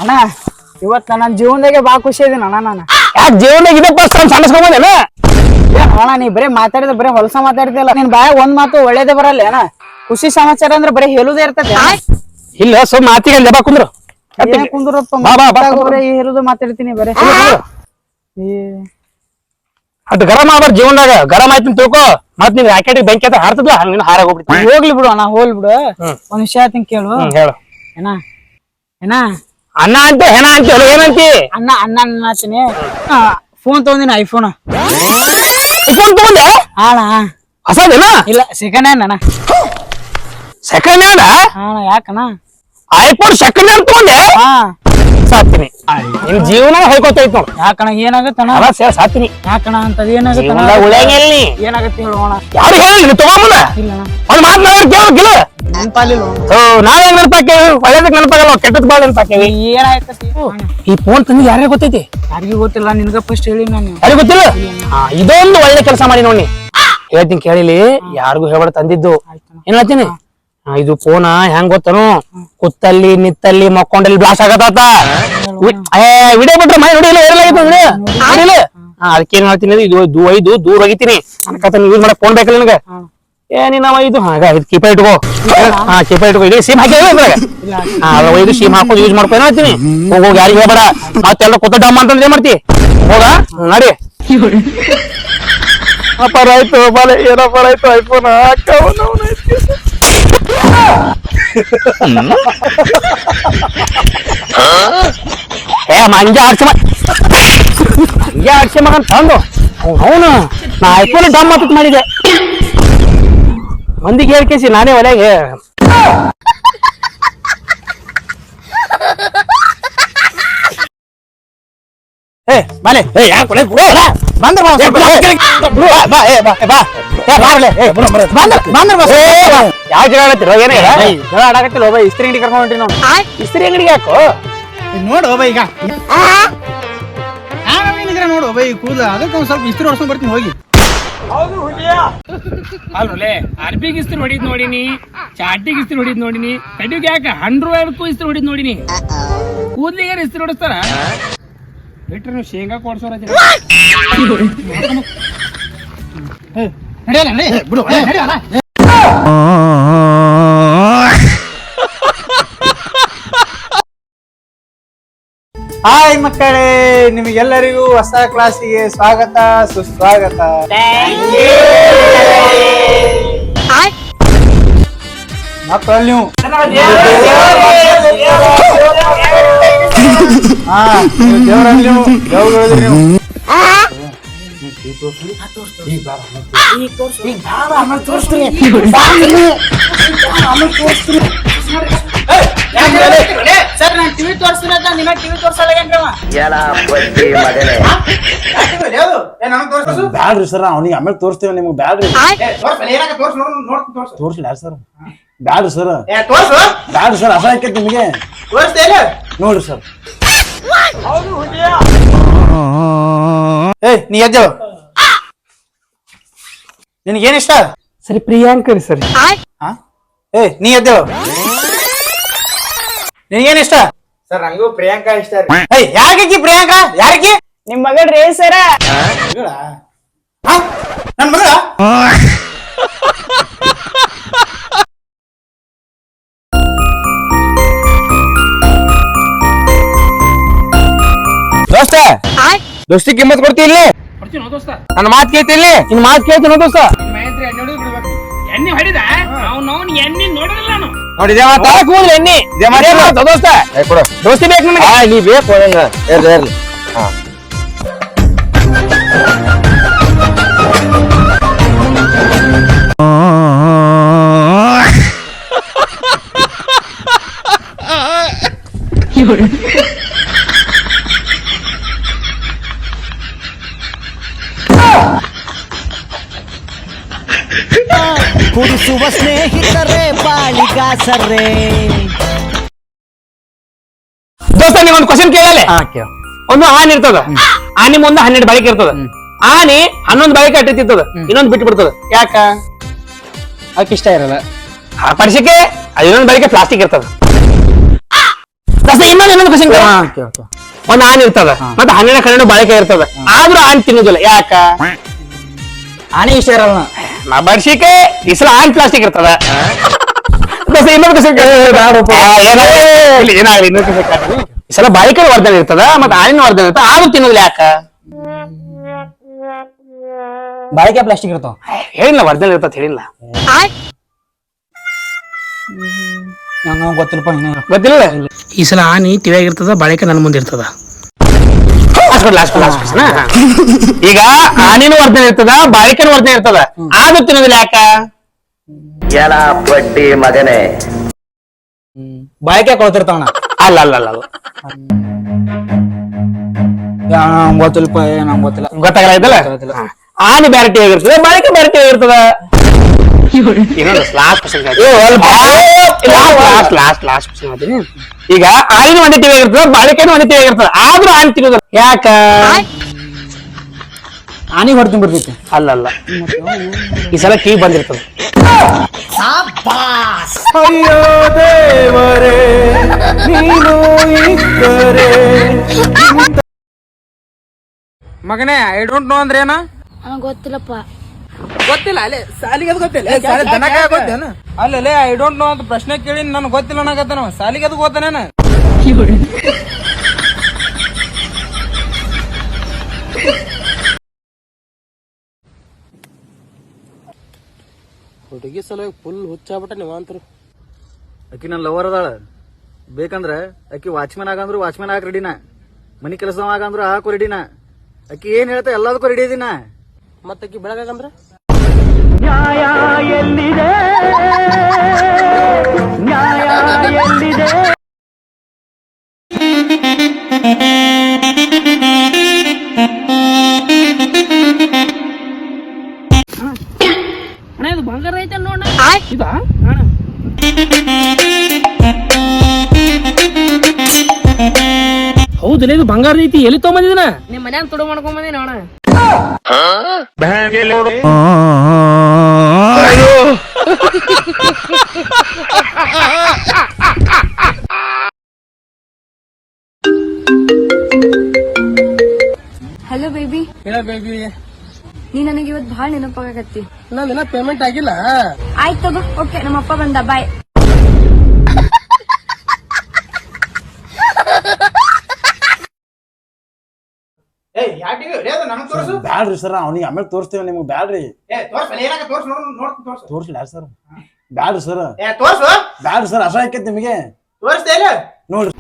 ಅಣ್ಣ ಇವತ್ತು ನನ್ನ ಜೀವನದಾಗೆ ಬಾ ಖುಷಿ ಇದೀನಿ ಅಣ್ಣ ನಾನು. ಯಾಕೆ ಜೀವನದಾಗ ಇದಪ್ಪ ಸಣ್ಣಿಸ್ಕೊಂಬಂದೇನ? ಅಣ್ಣ ನೀ ಬರೀ ಮಾತಾಡಿದ್ರೆ ಬರೀ ಹೊಲಸ ಮಾತಾಡ್ತಿಲ್ಲ. ನಿನ್ ಬಾಯ ಒಂದ್ ಮಾತು ಒಳ್ಳೇದೇ ಬರಲ್ಲ ಅಣ್ಣ. ಖುಷಿ ಸಮಾಚಾರ ಅಂದ್ರೆ ಬರೀ ಹೇಳುದೇ ಇರ್ತದೆ. ಇಲ್ಲ ಸ್ವಲ್ಪ ಮಾತಿಗೆ ಬಾ ಕುಂದ್ರು ಕುಂದ್ರಪ್ಪ ಹೇಳುದು ಮಾತಾಡ್ತೀನಿ ಬರೀ. ಅದು ಗರಂ ಆಗ್ಬಾರ್ದು ಜೀವನದಾಗ. ಗರಂ ಆಯ್ತು ತಿಳ್ಕೊ, ಮತ್ ನೀನ್ ರಾಕೆಟ್ ಬೆಂಕಿ ಅಂತ ಹಾರ್ತದ್ಲ ಹಂಗ ಹಾರಾಗ ಹೋಗ್ಬಿಡ್ತೀನಿ. ಹೋಗ್ಲಿ ಬಿಡು ಅಣ್ಣ, ಹೋಗ್ಲಿ ಬಿಡು. ಒಂದ್ ವಿಷಯ ಹೇಳ್ತೀನಿ ಕೇಳು. ಹೇಳು. ಏನ ಏನ ಅಣ್ಣ ಅಂತ ಹೆಣ ಅಂತ ಏನಂತಿ? ಅಣ್ಣ ಅಣ್ಣ ಅನ್ನತೀನಿ. ಫೋನ್ ತಗೊಂದಿನ ಐಫೋನ್. ಐಫೋನ್ ತಗೊಂಡೆ? ಅಣ್ಣ ಹೊಸದೇನ? ಇಲ್ಲ ಸೆಕೆಂಡ್ ಹ್ಯಾಂಡ್ ಅಣ್ಣ. Second hand? ಅಣ್ಣ ಯಾಕಣ್ಣ? ಐಫೋನ್ ಸೆಕೆಂಡ್ ಹ್ಯಾಂಡ್ ತಗೊಂಡೆ? ಹಾ ಸಾತ್ತೀನಿ. ನಿನ್ ಜೀವನ ಹೋಯ್ಕೋತೈತ್ ನೋಡು. ಯಾಕಣ್ಣ ಏನಾಗತ್ತಣ್ಣ? ಸಾತ್ತೀನಿ. ಯಾಕಣ್ಣ ಅಂತದ್ ಏನಾಗತ್ತ? ಉಳಿಯಂಗಿಲ್ಲ. ಏನಾಗತ್ತೆ ಹೇಳೋಣ? ಯಾರು ಹೇಳಿ ತಗೊಂಬಂದ ಇಲ್ಲಣ್ಣ ಒಂದ್ ಮಾತು ಕೇಳಿಲ್ಲ. ನೆನಪಾಲಿಲ್ಲ. ನಾವೇ ನೆನಪಾಕೇವಿ, ಒಳ್ಳೇದಕ್ಕೆ ನೆನಪಾಗಲ್ಲ, ಕೆಟ್ಟದ್ ಬಾಳ ನೆನಪಾಕೇವಿ. ಏನಾಯ್ತತಿ? ಈ ಫೋನ್ ತಂದು ಯಾರ್ಯಾರು ಗೊತ್ತೈತಿ? ಯಾರಿಗೂ ಗೊತ್ತಿಲ್ಲ, ನಿನ್ಗ ಫಸ್ಟ್ ಹೇಳಿ ನಾನು. ಯಾರಿಗೂ ಗೊತ್ತಿಲ್ಲ? ಇದೊಂದು ಒಳ್ಳೆ ಕೆಲಸ ಮಾಡಿ ನೋಡಿ. ಹೇಳ್ತೀನಿ ಕೇಳಿಲಿ, ಯಾರಿಗೂ ಹೇಳ್ಬೇಡ ತಂದಿದ್ದು. ಏನ್ ಹೇಳ್ತೀನಿ, ಇದು ಫೋನ ಹೆಂಗ್ ಗೊತ್ತನು, ಕುತ್ತಲ್ಲಿ ನಿತ್ತಲ್ಲಿ ಮಕ್ಕೊಂಡಲ್ಲಿ ಬ್ಲಾಸ್ಟ್ ಆಗತ್ತ. ವಿಡಿಯೋ ಬಿಟ್ರೆ ಮೈ ನೋಡಿಲ್ಲ, ನೋಡಿಲ್ಲ. ಅದಕ್ಕೇನ್ ಹೇಳ್ತೀನಿ, ಇದು ಒಯ್ದು ದೂರ ಒಗಿತೀನಿ. ಅನ್ಕತ ಯೂಸ್ ಮಾಡಕ್ ಫೋನ್ ಬೇಕಲ್ಲ ನಿನಗೆ. ಏನಿನ ಒಯ್ದು ಕೀಪ ಇಟ್ಕೋ. ಕೀಪ ಇಟ್ಕೋ. ಇದು ಸಿಮ್ ಹಾಕಿ ಒಯ್ದು ಸಿಮ್ ಹಾಕೊಂಡು ಯೂಸ್ ಮಾಡ್ಕೊ ಹೇಳ್ತೀನಿ. ಹೋಗಿ ಯಾರಿಗೆ ಹೇಳ್ಬೇಡ. ಮತ್ತೆಲ್ಲ ಕೊತ್ತ ಡಮ್ ಅಂತಂದ್ರೆ ಏನ್ ಮಾಡ್ತಿ? ಹೋಗ ನಡಿ. ಅಪ್ಪಾರಾಯ್ತು ಬಾಲೆ, ಏನಪ್ಪಾರಾಯ್ತು ಐಫೋನ್ ಮಂಜ ಆಡ್ಸಿ ಮಗನ್ ತಂದು ಅವನು ನಾ ಐಫೋನ್ ಡಮ್ ಮಾತು ಮಾಡಿದೆ. ಮಂದಿಗೆ ಹೇಳ್ಕೇಸಿ ನಾನೇ ಒಲೆಗೆ ಬಾಲೆ ಯಾಕೆ ಬಂದ್ರ ಯಾವ ಜಗಳ ಆಡತ್ತಿರೋ? ಏನೇ ಜಗಳ ಆಡಕತ್ತಿಲ್ಲ. ಒಬ್ಬ ಇಸ್ತ್ರಿ ಅಂಗಡಿ ಕರ್ಕೊಂಡ್ ಹೊಂಟ್ರಿ ನಾವು. ಇಸ್ತ್ರಿ ಅಂಗಡಿಗೆ ಯಾಕೋ ನೋಡು ಒಬ್ಬ ಈಗ ನೋಡು ಒಬ್ಬ ಈ ಕೂದಲ ಅದಕ್ಕೆ ಒಂದ್ ಸ್ವಲ್ಪ ಇಸ್ತ್ರಿ ಹೊಡ್ಸ್ಕೊಂಡ್ ಬರ್ತೀನಿ ಹೋಗಿ. ಅಲ್ರೇ ಅರ್ಬಿಗ್ ಇಸ್ತ್ರಿ ಹೊಡಿದ್ ನೋಡಿನಿ, ಚಾಟಿಗೆ ಇಸ್ತ್ರಿ ಹೊಡಿದ್ ನೋಡಿನಿ, ಕಡಿಗೆ ಯಾಕೆ 100 ಇಸ್ತ್ರಿ ಹೊಡಿದ್ ನೋಡಿನಿ. ಕೂದ್ಲಿಗೆ ಇಸ್ತ್ರಿ ಹೊಡಿಸ್ತಾರ ಬಿಟ್ರೆ ನೀವು ಶೇಂಗಾ ಕೊಡ್ಸೋರ ಬಿಡು. ಹಾಯ್ ಮಕ್ಕಳೇ, ನಿಮಗೆಲ್ಲರಿಗೂ ಹೊಸ ಕ್ಲಾಸಿಗೆ ಸ್ವಾಗತ ಸುಸ್ವಾಗತ. ಮಕ್ಕಳು ನೀವು ದೇವರಲ್ಲಿ ನೀವು ದೇವ್ರು ನೀವು ಸರ್ ನಾನು ಟಿವಿ ತೋರಿಸ್ತೀನಿ ಅಂತ ನಿನ್ನ ಟಿವಿ ತೋರ್ಸಲ್ಲ ಬ್ಯಾಡ್ರಿ ಸರ್, ಅವನಿಗೆ ಆಮೇಲೆ ತೋರಿಸ್ತೀವಿ. ನಿಮ್ಗೆ ಬ್ಯಾಡ್ರಿ ತೋರ್ಸ್ಲಿ ಸರ್. ಬ್ಯಾಡ್ರಿ ಸರ್, ಬ್ಯಾಡ್ರಿ ಸರ್, ಅಸ ಆಕೈತಿ ನಿಮಗೆ. ನೋಡ್ರಿ ಸರ್. ಏ ನೀ ಎದ್ದೇಳು. ನಿನಗೇನ್ ಇಷ್ಟ? ಸರಿ ಪ್ರಿಯಾಂಕರಿ ಸರಿ. ಏ ನೀ ಎದ್ದೇಳು. ನಿನಗೇನ್ ಇಷ್ಟ? ಸರ್ ನಂಗೂ ಪ್ರಿಯಾಂಕಾ ಇಷ್ಟ. ಯಾಕೆ ಪ್ರಿಯಾಂಕಾ? ಯಾರಿಗೆ? ನಿಮ್ ಮಗಳ್ರಿ ಸರ. ನನ್ ಮಗ ದೋಸ್ತ, ದೋಸ್ತಿ ಕಿಮ್ಮತ್ ಕೊಡ್ತಿ ಇಲ್ಲಿ? ಕೊಡ್ತೀನಿ ದೋಸ್ತ. ನನ್ನ ಮಾತು ಕೇಳ್ತಿ ಇಲ್ಲಿ? ನಿನ್ ಮಾತು ಕೇಳ್ತೀನಿ ದೋಸ್ತ. ಮಹೇಂದ್ರ ಎಣ್ಣೆ ಹೊಡೆದು ಬಿಡ್ಬೇಕು. ಎಣ್ಣೆ ಹೊಡಿದ ಅವ್ನು ಎಣ್ಣೆ ನೋಡಿರಲ್ಲ ನಾನು. ನೋಡಿ ಕೂದಲು ಎಣ್ಣಿ ದೋಸ್ತ. ದೋಸ್ತಿ ಬೇಕು ನನಗೆ. ನೀ ಬೇಕು ಇರ್ಲಿ. ಕುಡಿಸುವ ಸ್ನೇಹಿತರೇ ಬಾಳಿಗಾಸರೇ. ದೋಸ್ತ ನೀವೊಂದು ಕ್ವಶನ್ ಕೇಳಲ್ಲ. ಒಂದು ಆನೆ ಇರ್ತದ, ಆನೆ ಮುಂದೆ 12 ಬಾಳಿಕೆ ಇರ್ತದ. ಆನೆ 11 ಬಾಳಿಕೆ ಅಟ್ಟಿರ್ತದ, ಇನ್ನೊಂದು ಬಿಟ್ಟು ಬಿಡ್ತದ. ಯಾಕ? ಅವಕ್ಕೆ ಇಷ್ಟ ಇರಲ್ಲ. ಪಡಿಸಿಕೆ ಇನ್ನೊಂದು ಬಾಳಿಕೆ ಪ್ಲಾಸ್ಟಿಕ್ ಇರ್ತದ. ಇನ್ನೊಂದು ಖುಷಿ ಒಂದ್ ಆನೆ ಇರ್ತದ ಮತ್ತೆ 12 ಬಾಳಿಕೆ ಇರ್ತದ ಆದ್ರೂ ಆನೆ ತಿನ್ನುದಿಲ್ಲ ಯಾಕ ಆನೆ ಇಷ್ಟ ಇರಲ್ಲ ನಾ ಬರ್ಸಿಕೆ ಈ ಸಲ ಆನೆ ಪ್ಲಾಸ್ಟಿಕ್ ಇರ್ತದ ಇನ್ನೊಂದು ಖುಷಿ ಏನಾಗಲಿ ಇನ್ನೊಂದು ಖುಷಿ ಈ ಸಲ ಬಾಳಿಕೆ ವರ್ಧನೆ ಇರ್ತದ ಮತ್ತೆ ಆನಿನ ವರ್ಧನೆ ಇರ್ತದ ಆದ್ರೂ ತಿನ್ನೋದಿಲ್ಲ ಯಾಕ ಬಾಳಿಕೆ ಪ್ಲಾಸ್ಟಿಕ್ ಇರ್ತಾವ ಹೇಳಿಲ್ಲ ವರ್ಧನೆ ಇರ್ತದ ಹೇಳಿಲ್ಲ ಗೊತ್ತಿಲ್ಲಪ್ಪ ಗೊತ್ತಿಲ್ಲ ಈ ಸಲ ಆನಿ ತಿವಿಯಾಗಿರ್ತದ ಬಾಳಿಕೆ ನನ್ನ ಮುಂದೆ ಇರ್ತದ ಈಗ ಆನಿನೂ ವರ್ಧನೆ ಇರ್ತದ ಬಾಳಿಕೆನೂ ವರ್ಧನೆ ಇರ್ತದ ಆದ್ರೂ ತಿನ್ನೋದಿಲ್ಲ ಯಾಕ ಎಲ್ಲ ಬಡ್ಡಿ ಮಗನೇ ಬಾಳಿಕೆ ಕೊಡ್ತಿರ್ತಾವಣ ಅಲ್ಲ ಅಲ್ಲ ಅಲ್ಲ ಅಲ್ಲ ಗೊತ್ತಿಲ್ಲಪ್ಪ ನಮ್ಗೆ ಗೊತ್ತಿಲ್ಲ ಗೊತ್ತಾಗಲ್ಲ ಆನೆ ಬ್ಯಾರಟಿ ಆಗಿರ್ತದೆ ಬಾಳಿಕೆ ಬ್ಯಾರಟಿ ಆಗಿರ್ತದ ಈಗ ಆನಿನ ಒಂದೇ ಟಿವಿ ಆಗಿರ್ತದ ಬಾಳಿಕೆನೂ ಒಂದೇ ಟಿವಿ ಆಗಿರ್ತದ ಆದ್ರೂ ಆನೆ ತಿನ್ನೋದಿಲ್ಲ ಯಾಕ ಆನೆ ಹೊಡ್ತೀನಿ ಬಿಡ್ತೈತಿ ಅಲ್ಲಲ್ಲ ಈ ಸಲ ಕಿವಿ ಬಂದಿರ್ತದ ಅಯ್ಯೋ ದೇವರೇ ನೀನು ಇದ್ದರೆ ಮಗನೇ ಐ ಡೋಂಟ್ ನೋ ಅಂದ್ರೆ ಏನ ಗೊತ್ತಿಲ್ಲಪ್ಪ ಗೊತ್ತಿಲ್ಲ ಅಲ್ಲೇ ಸಾಲಿಗೆ ಅದು ಗೊತ್ತಿಲ್ಲ ಅಲ್ಲೇ ಐ ಡೋಂಟ್ ನೋ ಅಂತ ಪ್ರಶ್ನೆ ಕೇಳಿ ನನ್ಗೆ ಗೊತ್ತಿಲ್ಲ ಅನ್ನಕತ್ತಾನ ಸಾಲಿಗೆ ಅದು ಗೊತ್ತಾನೇನ ಹುಡುಗಿ ಸಲ ಫುಲ್ ಹುಚ್ಚಾಗ್ಬಿಟ್ಟ ನೀವಂತರು ಆಕಿ ನನ್ನ ಲವರ್ ಅದಾಳ ಬೇಕಂದ್ರ ಆಕಿ ವಾಚ್ಮನ್ ಆಗಂದ್ರು ವಾಚ್ಮನ್ ಆಗ ರೆಡಿನ ಮನಿ ಕೆಲಸ ಆಗಂದ್ರು ಹಾಕು ರೆಡಿನ ಆಕಿ ಏನ್ ಹೇಳ್ತಾ ಎಲ್ಲದಕ್ಕೂ ರೆಡಿ ಇದೀನ ಮತ್ತಕ್ಕಿ ಬೆಳಗಾಗಂದ್ರ ಅಣ್ಣ ಇದು ಬಂಗಾರ ಐತೆ ನೋಡ ಇದಾ ಹೌದಲ್ಲ ಇದು ಬಂಗಾರ ಐತಿ ಎಲ್ಲಿ ತಗೊಂಬಂದಿದನ ನಿಮ್ ಮನ್ಯಾಗ ತುಡು ಮಾಡ್ಕೊಂಡ್ ಬಂದಿ ನೋಡ ಹಲೋ ಬೇಬಿ ಹೇಳ ಬೇಬಿ ನೀ ನನಗೆ ಇವತ್ತು ಬಹಳ ನೆನಪಾಗತ್ತಿ ನಂದಿನ ಪೇಮೆಂಟ್ ಆಗಿಲ್ಲ ಆಯ್ತು ತಗೋ ಓಕೆ ನಮ್ಮಪ್ಪ ಬಂದ ಬಾಯ್ ಬ್ಯಾಡ್ರಿ ಸರ್ ಅವ್ನಿಗೆ ಆಮೇಲೆ ತೋರಿಸ್ತೇವೆ ನಿಮ್ಗೆ ಬ್ಯಾಡ್ರಿ ತೋರ್ಸ್ಲಿ ಸರ್ ಬ್ಯಾಡ್ರಿ ಸರ್ ಬ್ಯಾಡ್ರಿ ಸರ್ ಅಸಹ್ಯ ಆಕೈತಿ ನಿಮಗೆ ನೋಡ್ರಿ